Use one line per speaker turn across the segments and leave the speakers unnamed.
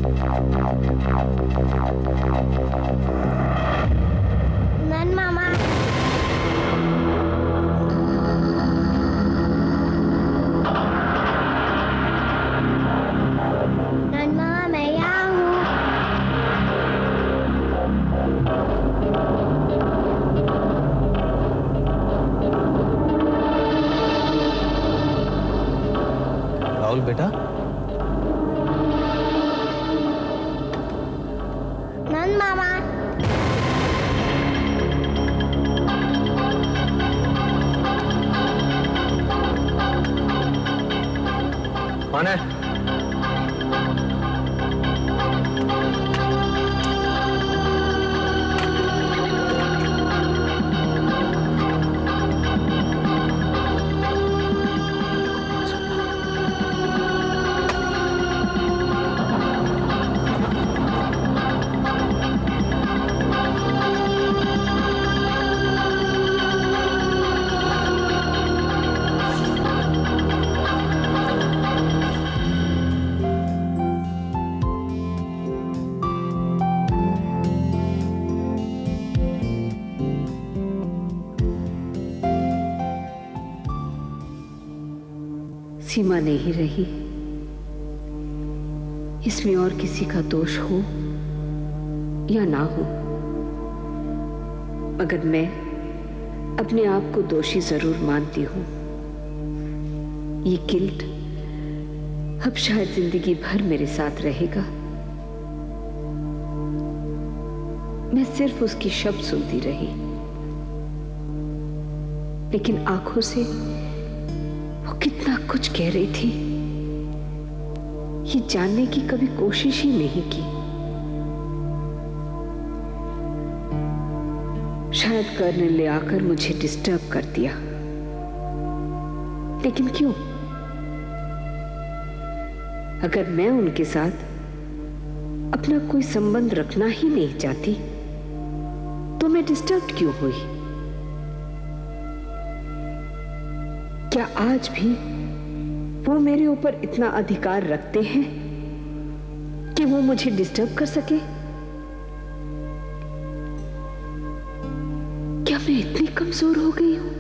None मामा, none मामा मैं यहाँ हूँ।
राहुल बेटा,
नन मामा,
कौन है?
सीमा नहीं रही, इसमें और किसी का दोष हो या ना हो, मगर मैं अपने आप को दोषी जरूर मानती हूं। ये गिल्ट अब शायद जिंदगी भर मेरे साथ रहेगा। मैं सिर्फ उसकी शब्द सुनती रही, लेकिन आंखों से वो कितना कुछ कह रही थी, ये जानने की कभी कोशिश ही नहीं की। शायद कर्नल ने आकर मुझे डिस्टर्ब कर दिया, लेकिन क्यों? अगर मैं उनके साथ अपना कोई संबंध रखना ही नहीं चाहती, तो मैं डिस्टर्ब क्यों हुई? क्या आज भी वो मेरे ऊपर इतना अधिकार रखते हैं कि वो मुझे डिस्टर्ब कर सके? क्या मैं इतनी कमजोर हो गई हूं?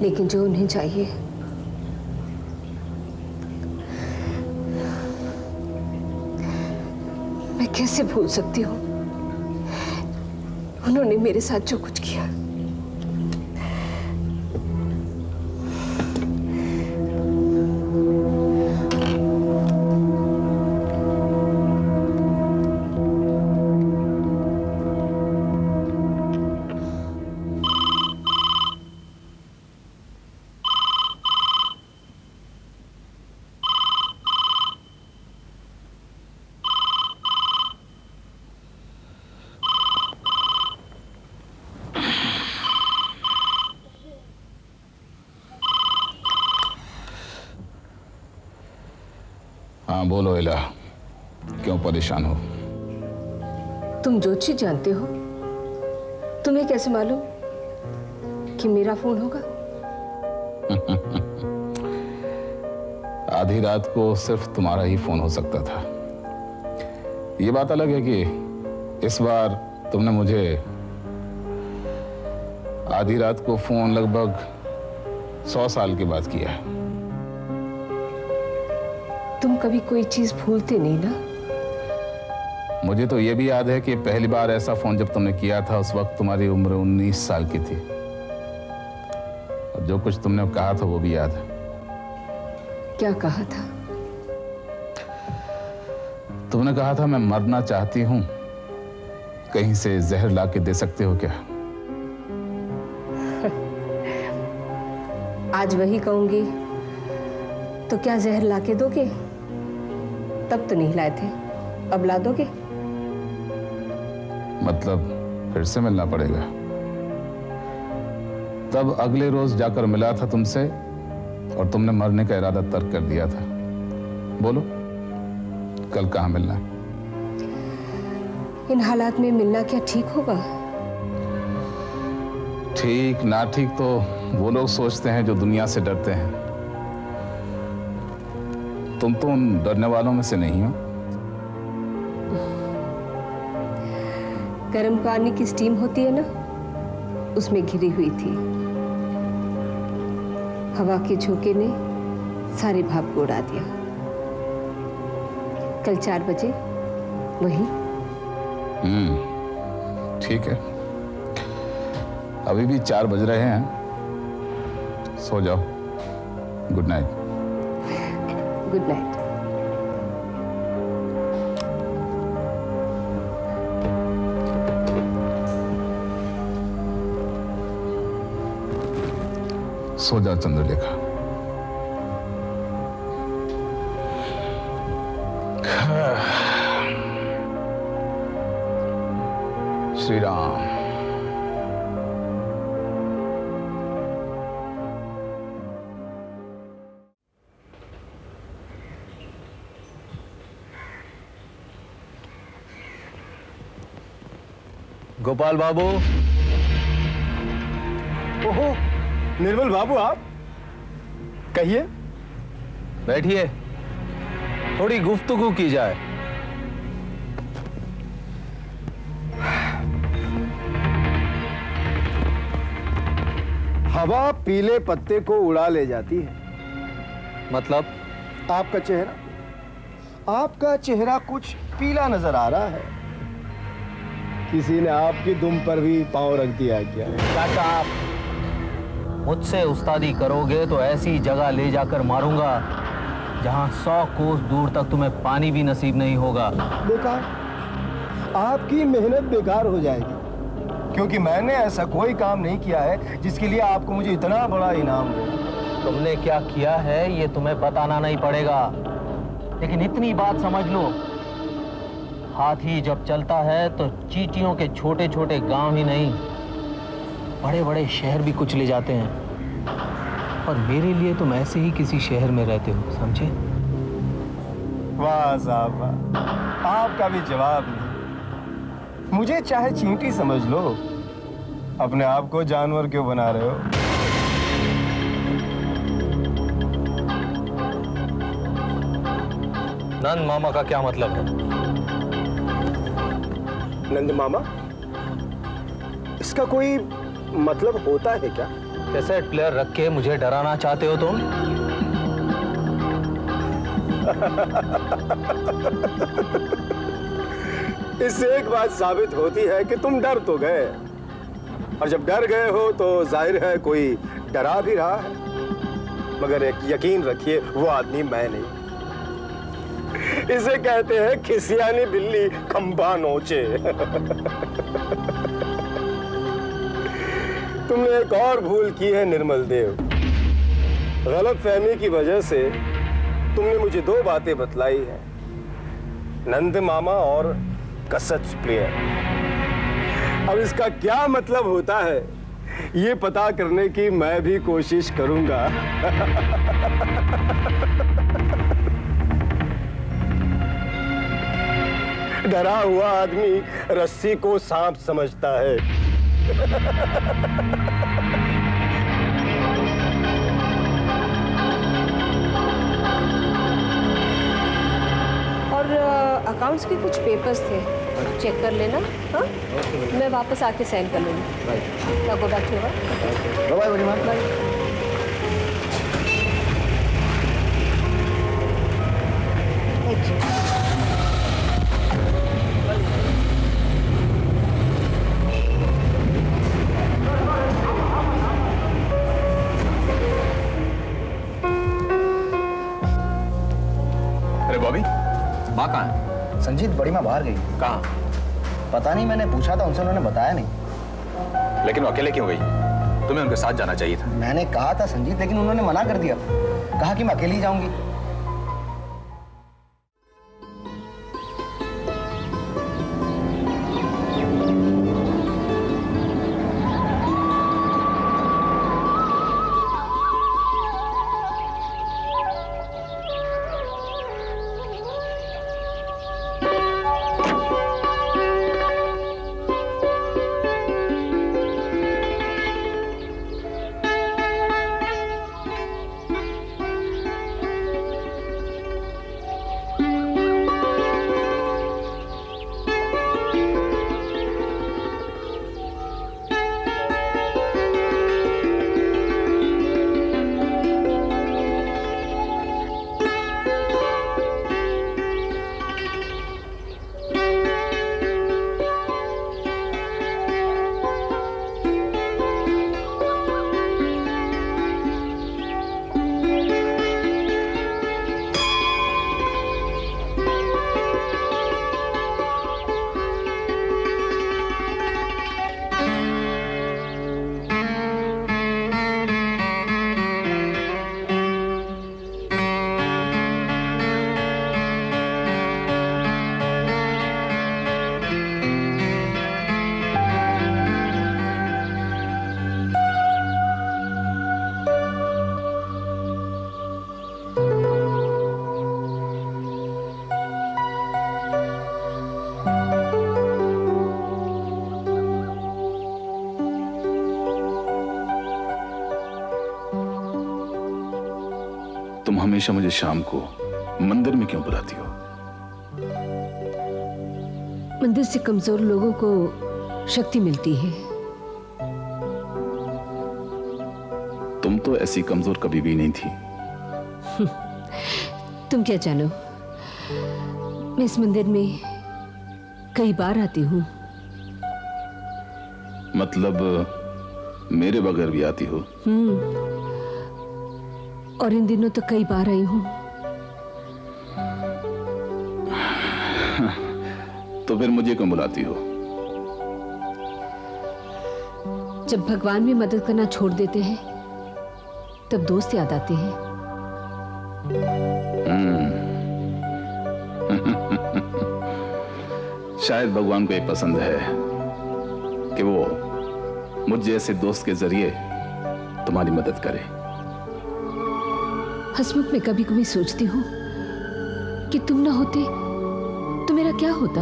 लेकिन जो उन्हें चाहिए मैं कैसे भूल सकती हूँ? उन्होंने मेरे साथ जो कुछ किया।
हाँ बोलो इला, क्यों परेशान हो?
तुम जो चीज जानते हो, तुम्हें कैसे मालूम कि मेरा फोन होगा?
आधी रात को सिर्फ तुम्हारा ही फोन हो सकता था। ये बात अलग है कि इस बार तुमने मुझे आधी रात को फोन लगभग 100 साल के बाद किया है।
तुम कभी कोई चीज भूलते नहीं ना?
मुझे तो ये भी याद है कि पहली बार ऐसा फोन जब तुमने किया था, उस वक्त तुम्हारी उम्र 19 साल की थी। और जो कुछ तुमने कहा था वो भी याद है।
क्या कहा था?
तुमने कहा था मैं मरना चाहती हूं, कहीं से जहर ला के दे सकते हो क्या?
आज वही कहूंगी तो क्या जहर लाके दोगे? तब तो नहीं लाए थे, अब ला दोगे?
मतलब फिर से मिलना पड़ेगा। तब अगले रोज जाकर मिला था तुमसे और तुमने मरने का इरादा तर्क कर दिया था। बोलो कल कहां मिलना है?
इन हालात में मिलना क्या ठीक होगा?
ठीक ना ठीक तो वो लोग सोचते हैं जो दुनिया से डरते हैं। तुम तो उन डरने वालों में से नहीं हो।
गर्म पानी की स्टीम होती है ना, उसमें घिरी हुई थी। हवा के झोंके ने सारे भाप को उड़ा दिया। कल 4 बजे वही।
ठीक है, अभी भी 4 बज रहे हैं। सो जाओ। Good night.
Good night.
सो जाओ चंद्रलेखा। श्री राम।
गोपाल बाबू।
ओहो, निर्मल बाबू आप? कहिए।
बैठिए, थोड़ी गुफ्तगू की जाए।
हवा पीले पत्ते को उड़ा ले जाती है।
मतलब?
आपका चेहरा कुछ पीला नजर आ रहा है। किसी ने आपकी दुम पर भी पांव रख दिया क्या?
चाचा, आप मुझसे उस्तादी करोगे तो ऐसी जगह ले जाकर मारूंगा जहां 100 कोस दूर तक तुम्हें पानी भी नसीब नहीं होगा।
बेकार, आपकी मेहनत बेकार हो जाएगी, क्योंकि मैंने ऐसा कोई काम नहीं किया है जिसके लिए आपको मुझे इतना बड़ा इनाम दे।
तुमने क्या किया है ये तुम्हें बताना नहीं पड़ेगा, लेकिन इतनी बात समझ लो, हाथी जब चलता है तो चींटियों के छोटे छोटे गांव ही नहीं, बड़े बड़े शहर भी कुचले जाते हैं। और मेरे लिए तुम ऐसे ही किसी शहर में रहते हो, समझे?
वाह साहब वाह, आपका भी जवाब नहीं। मुझे चाहे चींटी समझ लो, अपने आप को जानवर क्यों बना रहे हो?
नंद मामा का क्या मतलब है?
नंद मामा? इसका कोई मतलब होता है क्या?
कैसेट प्लेयर रख के मुझे डराना चाहते हो तुम?
इससे एक बात साबित होती है कि तुम डर तो गए, और जब डर गए हो तो जाहिर है कोई डरा भी रहा है। मगर एक यकीन रखिए, वो आदमी मैं नहीं। इसे कहते हैं खिसियानी बिल्ली खंबा नोचे। तुमने एक और भूल की है निर्मल देव। गलतफहमी की वजह से तुमने मुझे 2 बातें बतलाई हैं, नंद मामा और कसच प्लेयर। अब इसका क्या मतलब होता है ये पता करने की मैं भी कोशिश करूंगा। डरा हुआ आदमी रस्सी को सांप समझता है।
और अकाउंट्स के कुछ पेपर्स थे, चेक कर लेना। हाँ, मैं वापस आके साइन कर लूँगी। क्या go back to work. Bye. Thank you.
Bobby,
माँ कहाँ है?
संजीत, बड़ी माँ बाहर गई।
कहाँ?
पता नहीं, मैंने पूछा था उनसे, उन्होंने बताया नहीं।
लेकिन वो अकेले क्यों गई? तुम्हें उनके साथ जाना चाहिए था।
मैंने कहा था संजीत, लेकिन उन्होंने मना कर दिया, कहा कि मैं अकेली ही जाऊंगी।
तुम हमेशा मुझे शाम को मंदिर में क्यों बुलाती हो?
मंदिर से कमजोर लोगों को शक्ति मिलती है।
तुम तो ऐसी कमजोर कभी भी नहीं थी।
तुम क्या जानो, मैं इस मंदिर में कई बार आती हूँ।
मतलब मेरे बगैर भी आती हो?
और इन दिनों तो कई बार आई हूँ।
तो फिर मुझे क्यों बुलाती हो?
जब भगवान भी मदद करना छोड़ देते हैं तब दोस्त याद आते हैं।
शायद भगवान को ये पसंद है कि वो मुझ जैसे दोस्त के जरिए तुम्हारी मदद करे।
हसमुख, मैं कभी कभी सोचती हूँ कि तुम ना होते तो मेरा क्या होता।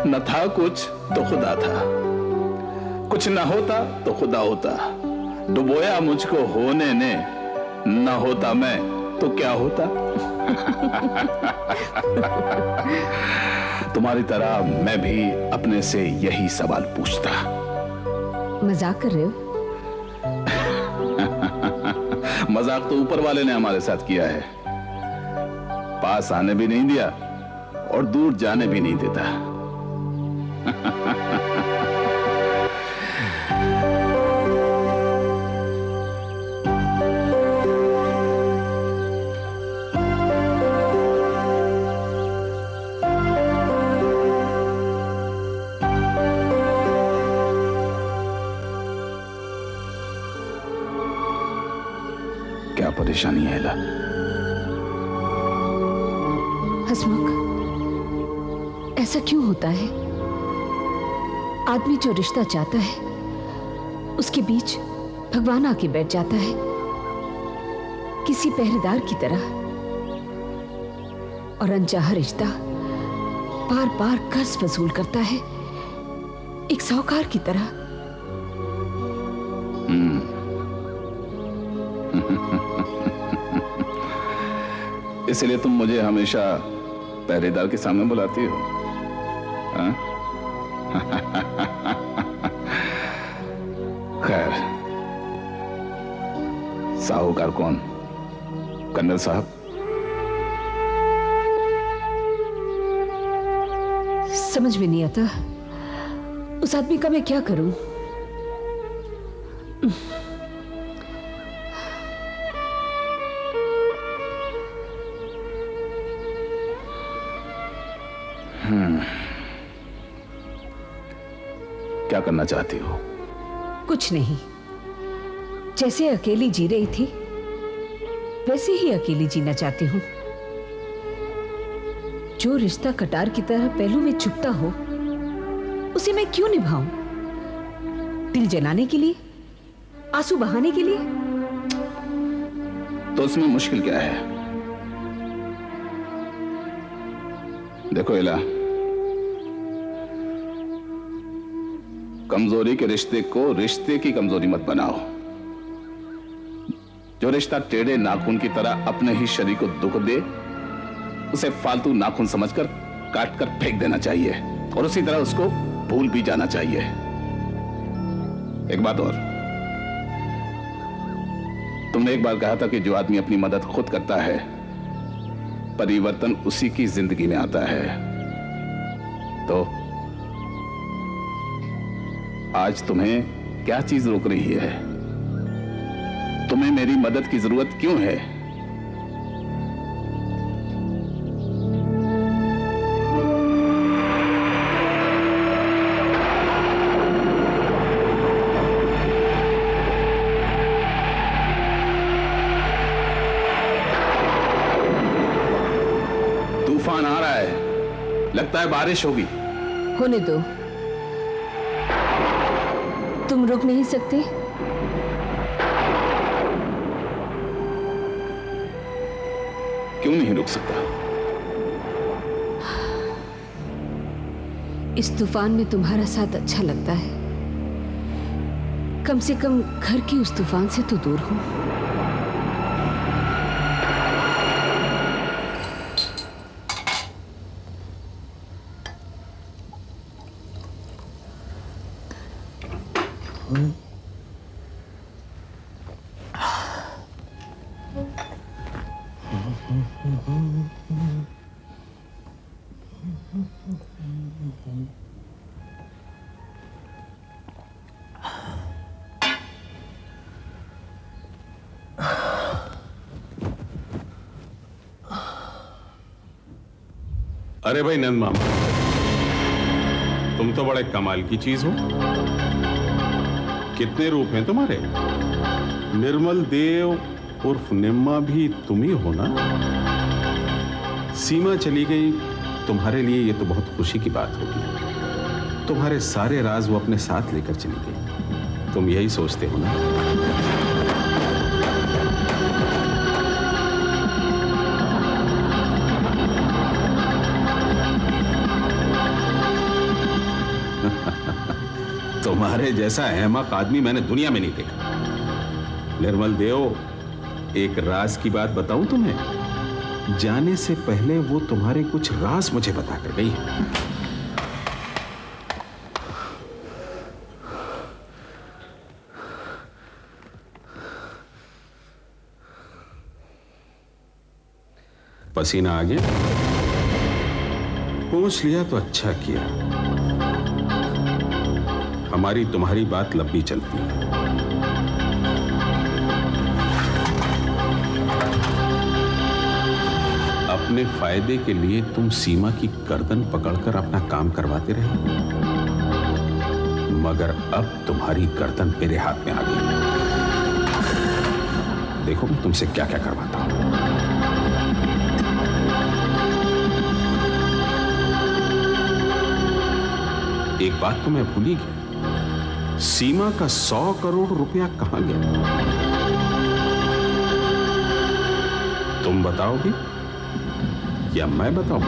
न था कुछ तो खुदा था, कुछ न होता तो खुदा होता, डुबोया मुझको होने ने, न होता मैं तो क्या होता। तुम्हारी तरह मैं भी अपने से यही सवाल पूछता।
मजाक कर रहे हो?
मजाक तो ऊपर वाले ने हमारे साथ किया है। पास आने भी नहीं दिया और दूर जाने भी नहीं देता। क्या परेशानी है ला?
हसमुख, ऐसा क्यों होता है? आदमी जो रिश्ता चाहता है उसके बीच भगवान आके बैठ जाता है, किसी पहरेदार की तरह, और अनचाहा रिश्ता बार बार कर्ज वसूल करता है, एक साहूकार की तरह।
इसलिए तुम मुझे हमेशा पहरेदार के सामने बुलाती हो? हाँ? खैर, साहूकार कौन? कर्नल साहब?
समझ में नहीं आता उस आदमी का मैं क्या करूं।
क्या करना चाहती हो?
कुछ नहीं, जैसे अकेली जी रही थी वैसे ही अकेली जीना चाहती हूं। जो रिश्ता कटार की तरह पहलू में चुभता हो उसे मैं क्यों निभाऊं? दिल जलाने के लिए, आंसू बहाने के लिए?
तो उसमें मुश्किल क्या है? देखो इला, कमजोरी के रिश्ते को रिश्ते की कमजोरी मत बनाओ। जो रिश्ता टेढ़े नाखून की तरह अपने ही शरीर को दुख दे उसे फालतू नाखून समझकर काट कर फेंक देना चाहिए, और उसी तरह उसको भूल भी जाना चाहिए। एक बात और, तुमने एक बार कहा था कि जो आदमी अपनी मदद खुद करता है परिवर्तन उसी की जिंदगी में आता है। तो आज तुम्हें क्या चीज रोक रही है? तुम्हें मेरी मदद की जरूरत क्यों है? तूफान आ रहा है, लगता है बारिश होगी।
होने दो, तुम रुक नहीं सकते?
क्यों नहीं रुक सकता?
इस तूफान में तुम्हारा साथ अच्छा लगता है। कम से कम घर की उस तूफान से तो दूर हूं।
अरे भाई नंद मामा, तुम तो बड़े कमाल की चीज हो। कितने रूप हैं तुम्हारे। निर्मल देव उर्फ निम्मा भी तुम ही हो ना। सीमा चली गई, तुम्हारे लिए ये तो बहुत खुशी की बात होगी। तुम्हारे सारे राज वो अपने साथ लेकर चली गई। तुम यही सोचते हो ना। तुम्हारे जैसा अहमक आदमी मैंने दुनिया में नहीं देखा। निर्मल देव, एक राज की बात बताऊं तुम्हें। जाने से पहले वो तुम्हारे कुछ राज मुझे बता कर गई है। पसीना आ गया? पूछ लिया तो अच्छा किया। हमारी तुम्हारी बात लंबी चलती है। अपने फायदे के लिए तुम सीमा की गर्दन पकड़कर अपना काम करवाते रहे, मगर अब तुम्हारी गर्दन मेरे हाथ में आ गई। देखो मैं तुमसे क्या क्या करवाता हूं। एक बात तो मैं भूल ही गया, सीमा का 100 करोड़ रुपया कहां गया? तुम बताओगे या मैं बताऊं?